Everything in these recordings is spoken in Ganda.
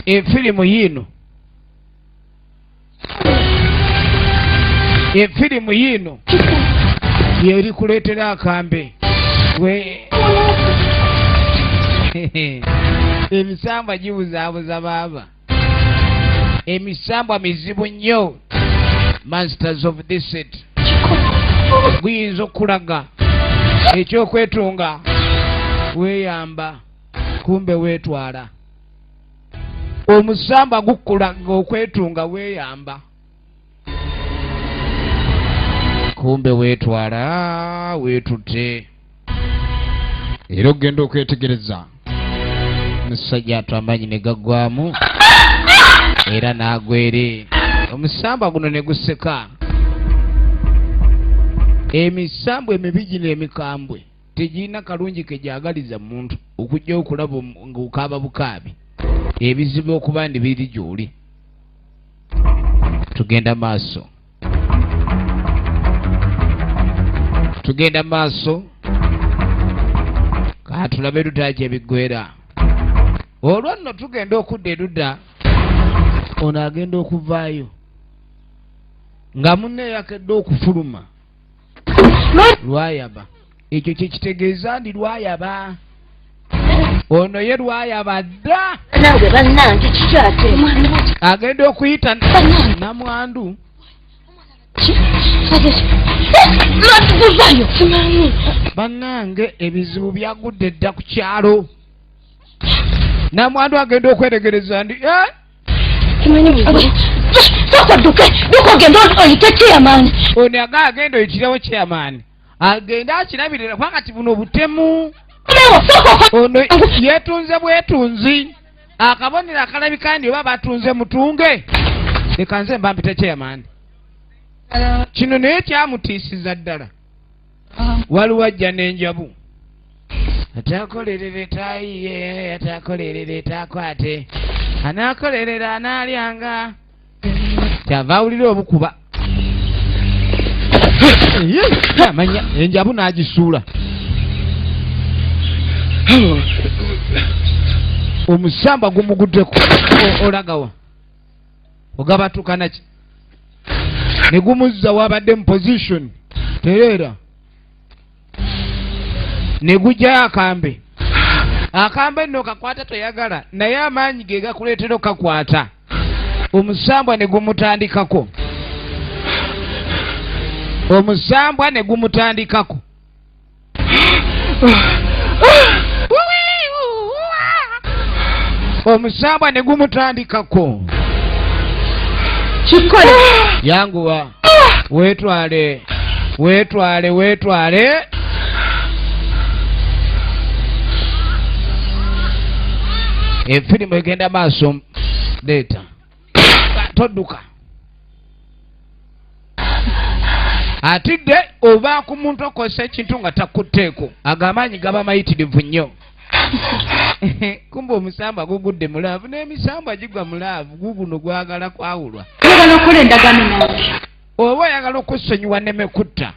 efirimu yino yeri kuleetera akambe emisambwa gibuzaabuza baaba emisambwa mizibu nnyo masters of this set guyinza okulaga ekyokwetunga weeyamba kumbe weetwala omusambwa gukulaga okwetunga weeyamba kumbe weetwala weetutte era ogenda okwetegereza omusajja atwamaanyi ne gaggwamu era n'agwere omusambwa guno ne guseka emisambwa emibi gino emikambwe tegirina kalungi kejagaliza muntu okujja okulaba ng'okaaba bukaabi ebizibu okuba ndi biri gy'oli tugenda maaso katulabe dutaaki ebiggwera olwo nno tugenda okudda edudda ono agenda okuvaayo nga munne yakedde okufuluma lwayaba ekyo kyekitegeeza ndi lwayaba ono ye lwayaba dda nawe bannange kikyate agenda okuyita namwandu bannange ebizibu byagudde dda ku kyalo namwandu agenda okwetegereza ndi ono agenda oyitirawo chairman agenda akirabirira kwakati buno obutemu ono yetunze bwetunzi akabonera akalabika ndi oba batunze mutunge leka nze mba mpita chairman kino naye kyamutiisiza ddala waliwo ajja n'enjabu atakolerera etayiye atakolerera etakwate anaakolerera anaalyanga kyava awulira obukuba amanya enjabu n'agisuula omusamba gumuguddeko olagawa ogabatukanaki ne gumuzza wabadde mu position tereera ne gujjayo akambe nno kakwata toyagala naye amaanyi ge gakuleetera okakwata omusambwa ne gumutandikako kikole yanguwa weetwale efirimu egenda maaso leeta todduka atidde oba ku muntu okozesa ekintu nga takutteeko agamaanyi gaba mayitirivu nnyo kumbe omusamba gugudde mulaavu n'emisamba gigwa mulaavu guguno gwagala kwawulwa oba oyagala okusonyiwa nemekutta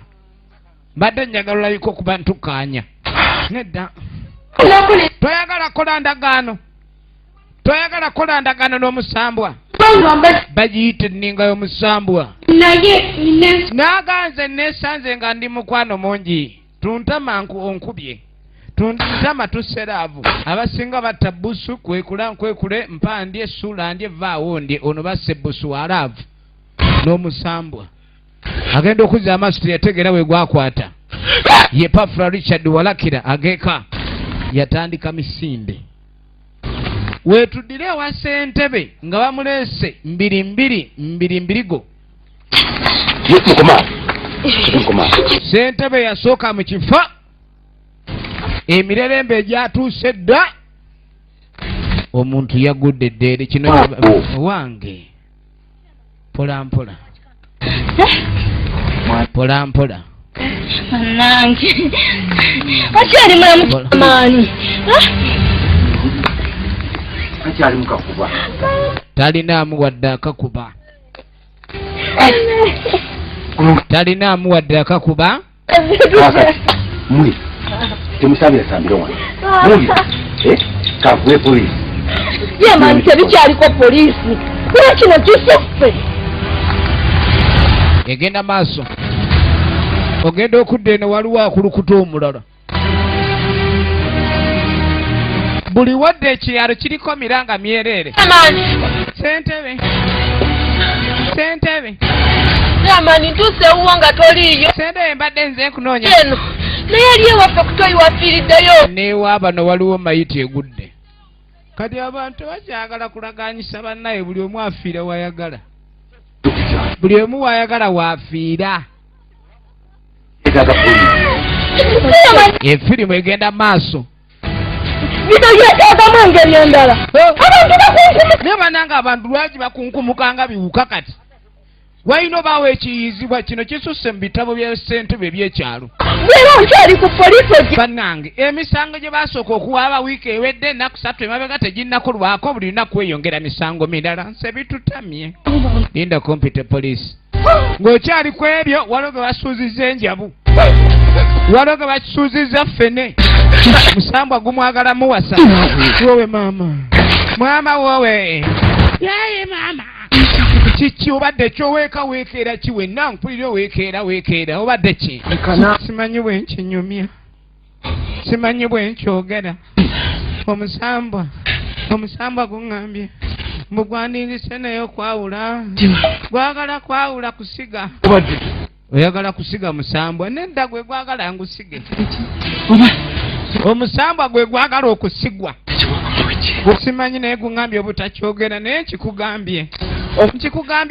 mbadde njagala olabika okuba ntukaanya nedda toyagala kola ndagaano n'omusambwa bagiyita enninga y'omusambwa naganze nesanze nga ndi mukwano mungi tuntama onkubye tuntama tuseraavu abasinga batta busu kwekule mpandye essula ndye vaawo ndye ono basse busu walaavu n'omusambwa agenda okuzza amaaso teyategeera we gwakwata ye Pafula Richard Walakira ageeka yatandika misinde wetuddire wa ssentebe nga bamuleese mbiri go ssentebe yasooka mu kifo emirerembe egyatuuse dda omuntu yagudde eddeere kino wange polampola nange akyali mulamumaani akyali mukakuba talinaamu wadde akakuba muli temusabira sambiro wano muli kavuye polisi ye mani tebikyaliko poliisi kuba kino kisuffe egenda maaso ogenda okudda eno waliwo akulukuta omulala buli wadde ekyalo kiriko miranga myereere sentebe yamani ntuse ewuwo nga toliiyo sentebe mbadde nze nkunoonya eno naye ali ewaffe kutoyi wafiiriddeyo neewa bano waliwo mayiti egudde kati abantu bakyagala kulaganyisa bannaye buli omu afiira wayagala buli omu wayagala waafiira efirimu egenda maaso bino byetaagamu engeri endala abantu bakunkumuka naye bananga abantu lwaki bakunkumuka nga biwuka kati walina obaawo ekiyizibwa kino kisusse mu bitabo bya ssentebe ebyekyalo era nkyali ku poliisi bannange emisango gye basooka okuwaaba wiiki ewedde ennaku 3 emabega teginnakolwako buli lunaku kweyongera misango mirala nse bitutamye linda kompite poliisi ng'okyali ku ebyo waliwo ge basuuzizza enjabu waliwo ge bakisuuzizza ffene musambwa gumwagala muwasa wowe maama wowe yaye maama kiki obadde kyoweeka weekeera kiwenna mpulira weekeera obadde ki simanyi bwenkinyumya simanyi bwenkyogera omusambwa guŋŋambye mbugwandirise naye okwawula gwagala kwawula kusiga oyagala kusiga musambwa nedda gwe gwagala ngusige omusambwa gwe gwagala okusigwa simanyi naye guŋŋambye obutakyogera naye nkikugambye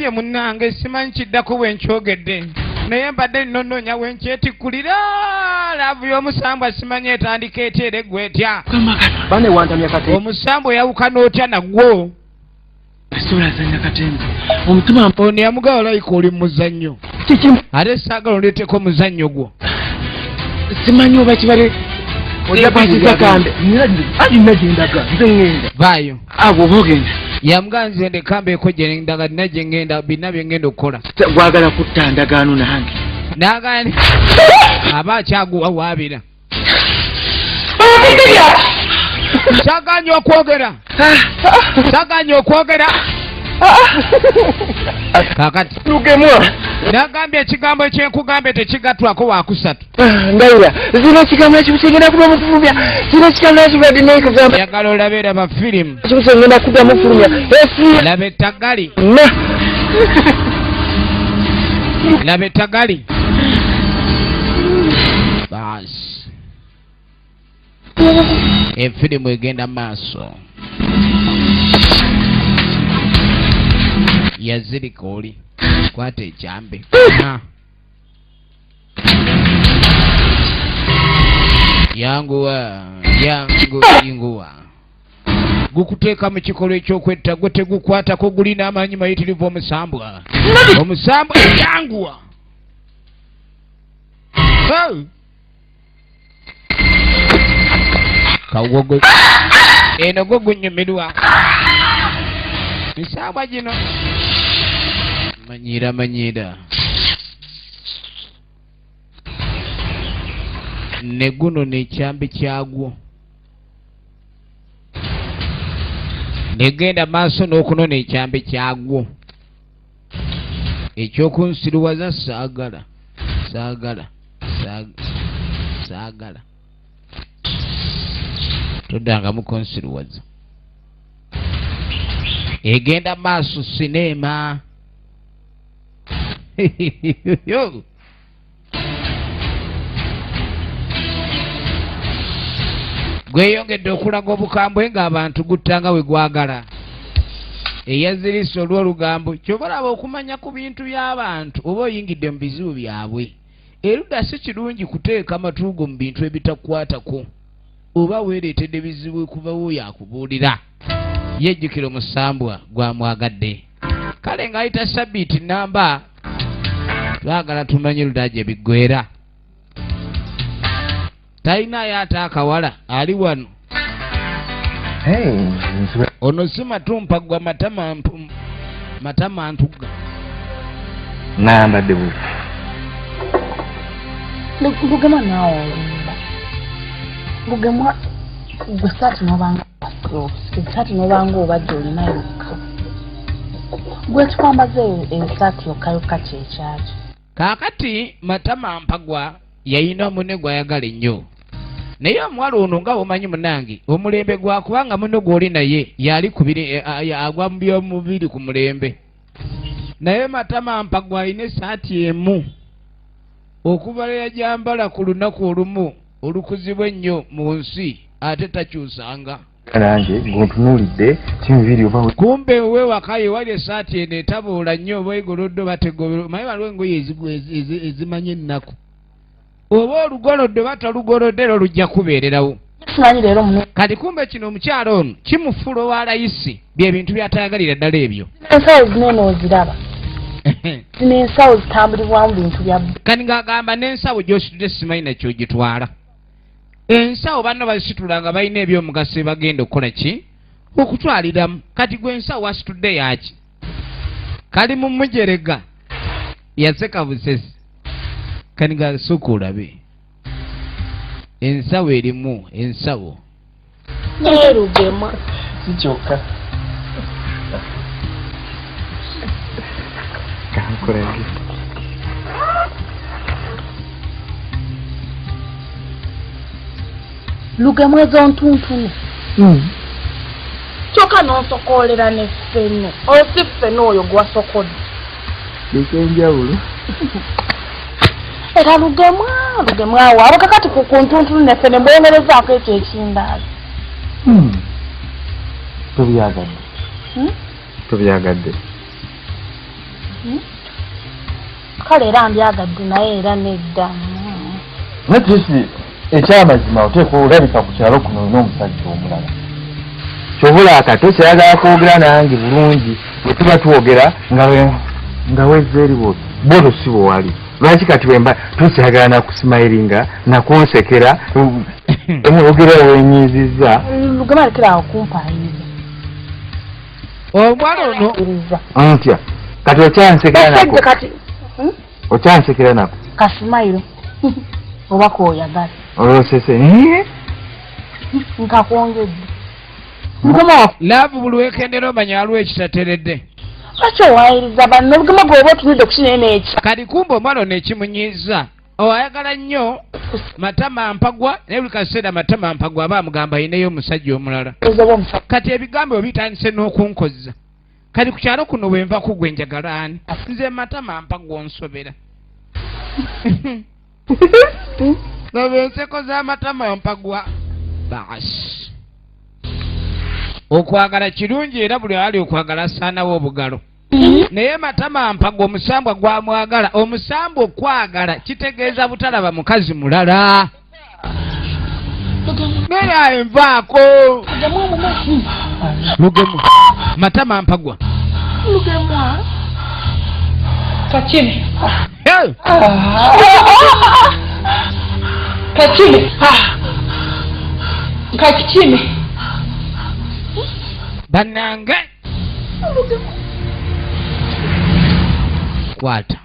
munnange simanyi kiddako bwenkyogedde naye mbadde nnonoonya wenkyetikulira laavu y'omusambwa simanyi etandika etyera eggwetya omusambwa eyawukana otya nagwo ono yamugala olayika oli muzannyo ate saagala oleeteko omuzannyo gwo simanyi oba kibale ojapasiza kambe ninagendaga nze ngenda vaayo abo bogenda yamugala nze ndekambeeko gyendaga nina gyengenda bina byengenda okukola gwagala kutta ndagaano nange nagani aba akyaguwawaabira saganya okwogera kakati lugemwa nagambye ekigambo ekyenkugambye tekigattwako wakusatu ndayira zino kigambo ekyo kigenda kuba mufulumya zino kigambo ekyo badde nekugamba yagala olabeera bafirimu ekyo ngenda kuba mufulumya laba ettagali laba ettagali baasi efirimu egenda maaso yazirika oli kwata ekyambe yanguwa gukuteeka mu kikolwa ekyokwetta gwe tegukwatako gulina amaanyi mayitirivu omusambwa yanguwa kawogo eno gwe gunyumirwa misambwa gino manyira ne guno nekyambi kyagwo negenda maaso n'okunona ekyambi kyagwo ekyokunsiruwaza saagala toddangamu konsiruwaza egenda maaso sinema gweyongedde okulaga obukambwe ng'abantu guttanga we gwagala eyazirisa olw'olugambo kyobalaba okumanya ku bintu by'abantu oba oyingidde mu bizibu byabwe erudda si kirungi kuteeka amatuugo mu bintu ebitakwatako oba weereetedde bizibu kuva wooyo akubuulira yejjukira omusambwa gwamwagadde kale ng'ayita sabbiiti namba twagala tumanye ludajja biggwera talinayo ate akawala ali wano ono si matumpa gwa matama ntugga nayambadde bubi Bugemwa nawo. Bugemwa gwe saati nobanga. esaati n'obanga obadde olinayo gwe tukwambaze esaati yokkayokka kyekyaki. Kaakati Matama Mpagwa yayina munne gw'ayagala ennyo. Naye omuwala ono nga bw'omanyi munnange omulembe gwakubanga munne gw'oli naye yali kubiri agwa mu by'omubiri ku mulembe. Naye Matama Mpagwa alina essaati emu okuva lwe yajambala ku lunaku olumu olukuzibwa ennyo mu nsi ate takyusanga. Nange ng'ontunuulidde kimubiri oba kumbe we wakaye wali essaati eno etabuula nnyo oba egolodde bategobera maye waliwo engoye ezimanya ennaku oba olugolodde batalugolodde era olujja kubeererawo. Kati kumbe kino omukyalo ono kimufuula owa layisi byebintu byatayagalira ddala ebyo. Ensawo zinene oziraba zino ensawo zitambulibwamu bintu bya kani ng'agamba n'ensawo gy'ositudde simanyi nakyo gitwala. Ensawo banno bazisitula nga balina ebyomugaso bagenda okukola ki okutwaliramu. Kati gwe ensawo wasitudde yaki kali mu mujerega yaseka busesi kani gasooka olabe ensawo erimu ensawo Lugema si kyokka kankolage Lugema ezo ntuntunu kyokka n'osokoolera ne ffene oyo si ffene oyo gwasokodde ekenjawulo era Lugema awo abo kakati ku ntuntunu ne ffene mbwongerezaako ekyo ekindaazi. tobyagadde kale era mbyagadde naye era nedda natrisi ekyamazima oteeka olabika ku kyalo kuno n'omusajja omulala kyobula akato kyayagala kwogera nange bulungi bwe tuba twogera nga wezza eri bono si bwewali lwaki kati bwemba tokyagala nakusimayiringa nakunsekera emwogera wenyiizizza Lugema alekerawo kumpaayiza omwana ono ntya kati okyansekera nako okyansekera nako kasimayiro oba kooyagala olwosese nkakwongedde laavu buli weekendera omanya waliwo ekitateredde. lwaki owayiriza banno Lugema gweoba otunudde ku kinene eki kati kumbe omwana ono ekimunyiiza oyagala nnyo Matama Mpagwa naye buli kaseera Matama Mpagwa aba amugamba ayinayo omusajja omulala. Kati ebigambo bitandise n'okunkozza. Kati ku kyalo kuno bwe nva ku gwe njagala ani nze Matama Mpagwa onsobera. Laba enseko za Matama Mpagwa baasi okwagala kirungi era buli ali okwagala asaanawo obugalo. Naye Matama Mpagwa omusambwa gwamwagala omusambwa okwagala kitegeeza butalaba mukazi mulala. Naye envaako Lugema Matama Mpagwa Lugema kakini kakini kakini bannange kwata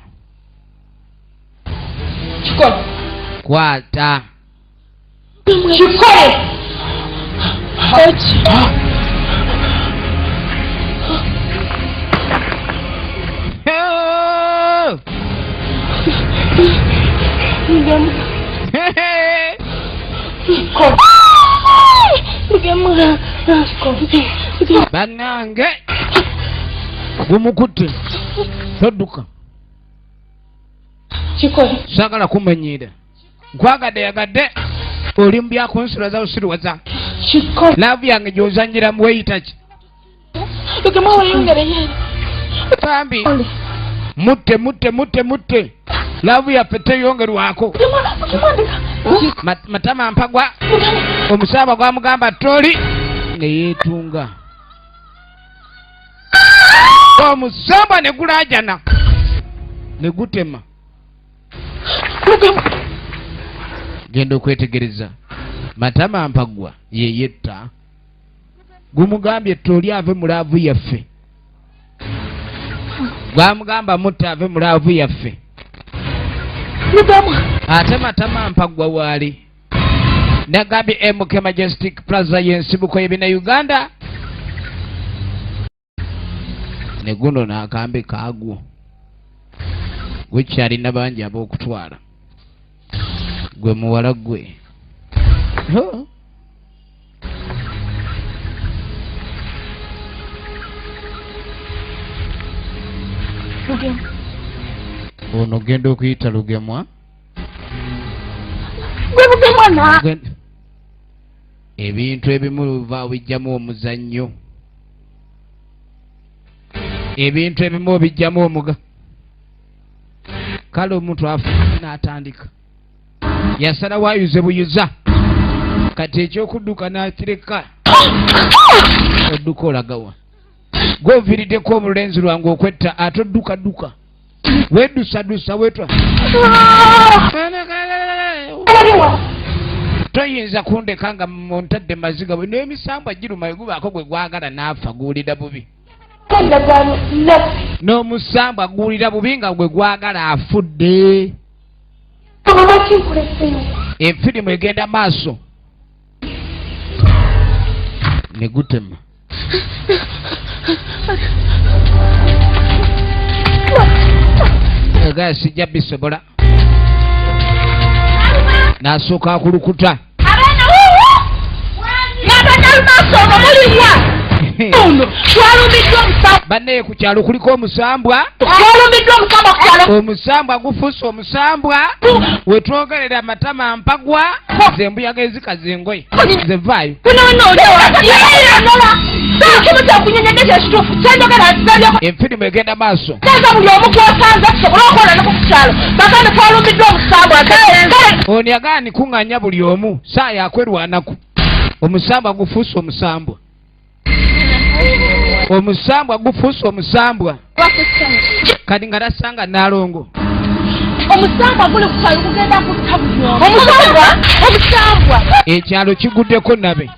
kikole kwata kikole bannange gumukutte todduka kikole saagala kumanyiira nkwagadde yagadde oli mu byakunsulaza osiriwaza kikole laavu yange gy'ozanyira mu weyitaki Lugema weyongereyo bambi mutte laavu yaffe teyongerwako. Matama Mpagwa omusaba gwamugamba toli ne yeetunga omusaba ne gulajana ne gutema. Genda okwetegereza Matama Mpagwa ye yetta gumugambye toli ave mu laavu yaffe gwamugamba mutta ave mu laavu yaffe ate Matama Mpagwa waali nagambye MK Majestic Plaza y'ensibuko y'ebina Uganda ne guno n'akambe kaagwo wekyalina bangi ab'okutwala gwe muwala gwe ono genda okuyita lugemwa ebintu ebimu biva bijjamu omuzannyo ebintu ebimu bijjamu omuga kale omuntu afuuka n'atandika yasala wayuze buyuza kati ekyokudduka n'akireka odduka olagawa gw'oviiriddeko omulenzi lwange okwetta ate odduka weddusadusa wetwa toyinza kundeka nga montadde maziga bwe n'emisambwa giruma egubaako gwe gwagala n'afa guwulira bubi n'omusambwa guwulira bubi nga gwe gwagala afudde efirimu egenda maaso ne gutema egaya sijja bisobola n'asooka akulukuta bannaye ku kyalo kuliko omusambwa omusambwa gufuuse omusambwa wetwogerera amatama mpagwa ze mbuyaga ezikaza engoye ze vaayo enfirimu egenda maaso ono yagala nikuŋŋanya buli omu saa yakwerwanaku omusambwa gufuuse omusambwa omusambwa gufuuse omusambwa kati nga tasanga nalongo omusambwa guli kukyalo kugenda kutta buli omusambwa ekyalo kiguddeko nabe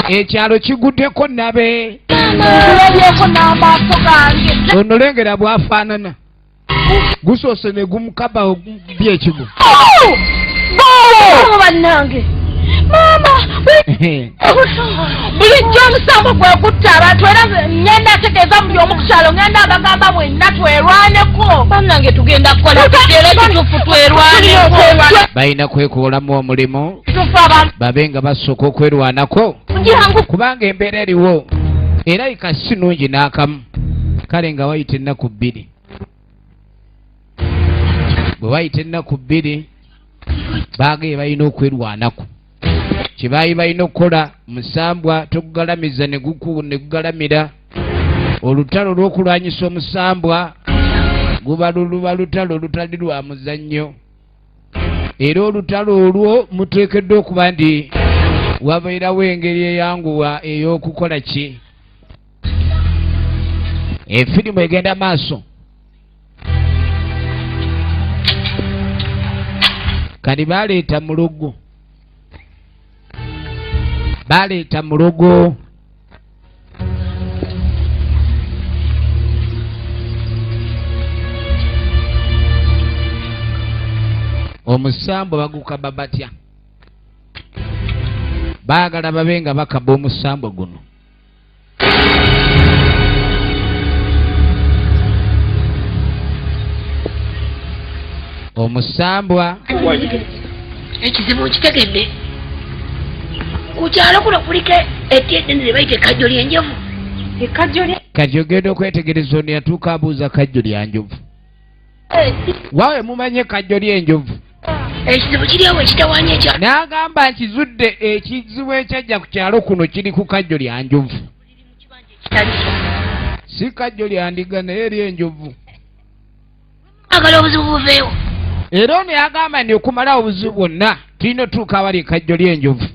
ekyalo kiguddeko nabe onolengera bwafaanana gusoose ne gumukaba byekigo bannange bulijjo omusambwa gwekutta abantu era ngenda ategeeza buli omu kukyalo ngenda abagamba mwenna twerwaneko bannange tugenda kukola era kituufu twerwaneko balina kwekoolamu omulimu babe nga basooka okwerwanako kubanga embeera eriwo era ikasi nungi n'akamu kale nga wayita ennaku 2 bwe wayita ennaku 2 baagaye balina okwerwanako kyebaali balina okukola musambwa tokugalamiza ne gugalamira olutalo olw'okulwanyisa omusambwa luba lutalo olutali lwa muzannyo era olutalo olwo muteekeddwa okuba nti wabeerawo engeri eyanguwa ey'okukola ki efirimu egenda maaso kati baleeta mulogo omusambwa bagukaba batya baagala babe nga bakaba omusambwa guno omusambwa ekizibu kitegedde kukyalo kuno kuliko etyedde ne bayite kajjo lyenjovu kati ogenda okwetegereza ono yatuuka abuuza kajjo lya njovu waawe mumanye kajjo ly'enjovu ekizibu kiri awo ekitawaanya ekyalo n'agamba nkizudde ekizibu ekyajja ku kyalo kuno kiri ku kajjo lya njovu si kajjo lya ndiga naye ly'enjovu agala obuzibu buveewo era ono yagamba nti okumalawo obuzibu bwonna tulina otuuka awali ekajjo ly'enjovu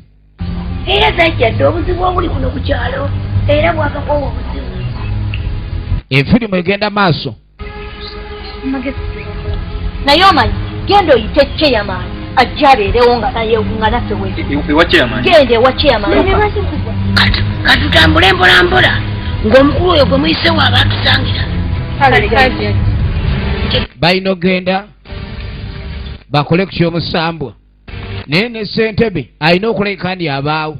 era zajjadde obuzibu obuli kuno ku kyalo era bwakakwawa obuzibu enfirimu egenda maaso naye omanyi genda oyite kyeyamaani ajja abeerewo nga naffe genda ewa kyeyamaani katutambule mpolampola ng'omukulu oyo gwe muyisewo abaatusangira balina ogenda bakole ku kyomusambwa naye ne ssentebe alina okulekani abaawo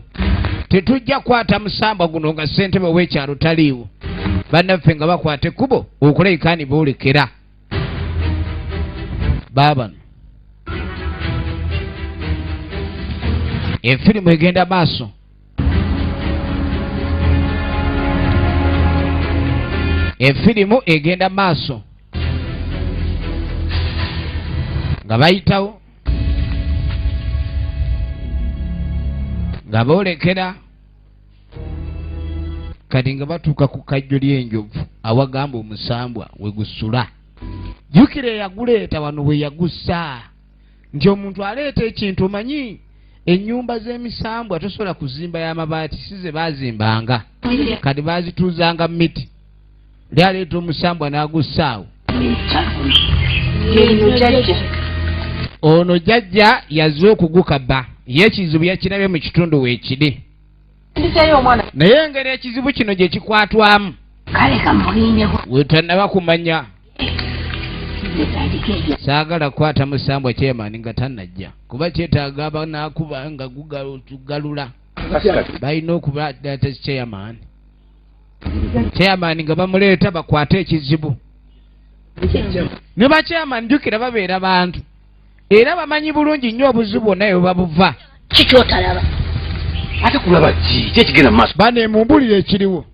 tetujja kukwata musambwa guno nga ssentebe w'ekyalo taliiwo bannaffe nga bakwata ekkubo okulekani boolekera baabano efirimu egenda maaso efirimu egenda maaso nga bayitawo nga boolekera kati nga batuuka ku kajjo ly'enjovu awagamba omusambwa we gusula jjukira eyaguleeta wano bwe yagussa nti omuntu aleeta ekintu omanyi ennyumba z'emisambwa tosobola kuzimba y'amabaati si ze baazimbanga kati baazituuzanga mu miti lyaleeta omusambwa n'agussaawo ono jjajja yazze okugukaba ye ekizibu yakirabye mu kitundu weekiri naye engeri ekizibu kino gye kikwatwamu wetannaba kumanya saagala kukwata musambwa kyemaani nga tannajja kuba kyetaaga aba n'akuba nga gugalula balina okubaata kyeyamaani kyeyamaani nga bamuleeta bakwate ekizibu ne bakyeyamaani jjukira babeera bantu era bamanyi bulungi nnyo obuzibu bwonna bwe babuva kikyotalaba ate kulaba ki kyekigenda mu maaso bane mumbulire ekiriwo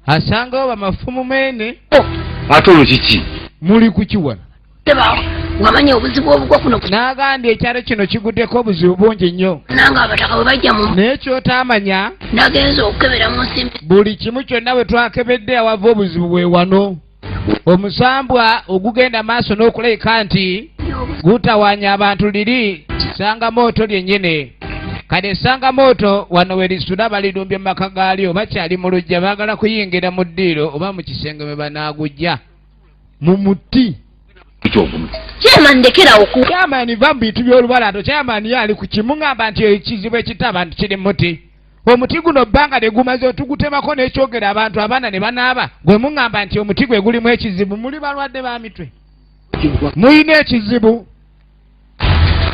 asangawo bamafumu meene ate olwo kiki muli kukiwana wamanya obuzibu obugwa kuno n'agambye ekyalo kino kiguddeko obuzibu bungi nnyo nanga abataka bwe bajja mu naye kyotaamanya nagenza okukebera mu nsimbi buli kimu kyonna bwe twakebedde awava obuzibu bwe wano omusambwa ogugenda maaso n'okuleka nti gutawaanya abantu liri sangamooto lyennyini kati essangamooto wano we lisula balirumbye mu maka gaalyo bakyali mu lujja baagala kuyingira mu ddiiro oba mu kisenge mwe banaagujja mu muti kyamaani ndekera oku kyamaani va mu bintu by'olubalato kyamaani ye ali ku kimu ŋŋamba nti ekizibu ekitaba nti kiri muti omuti guno bbanga ne gumaze otugutemako n'ekyogera abantu abaana ne banaaba gwe muŋŋamba nti omuti gwe gulimu ekizibu muli balwadde ba mitwe muyina ekizibu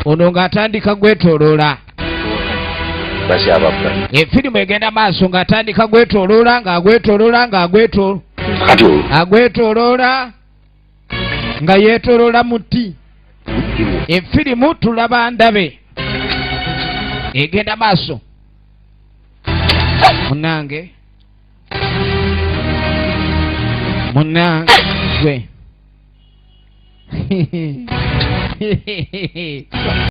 ono ng'atandika gwetooloola efirimu egenda maaso ng'atandika gwetooloola agwetooloola nga yeetooloola muti efirimu tulaba ndabe egenda maaso munange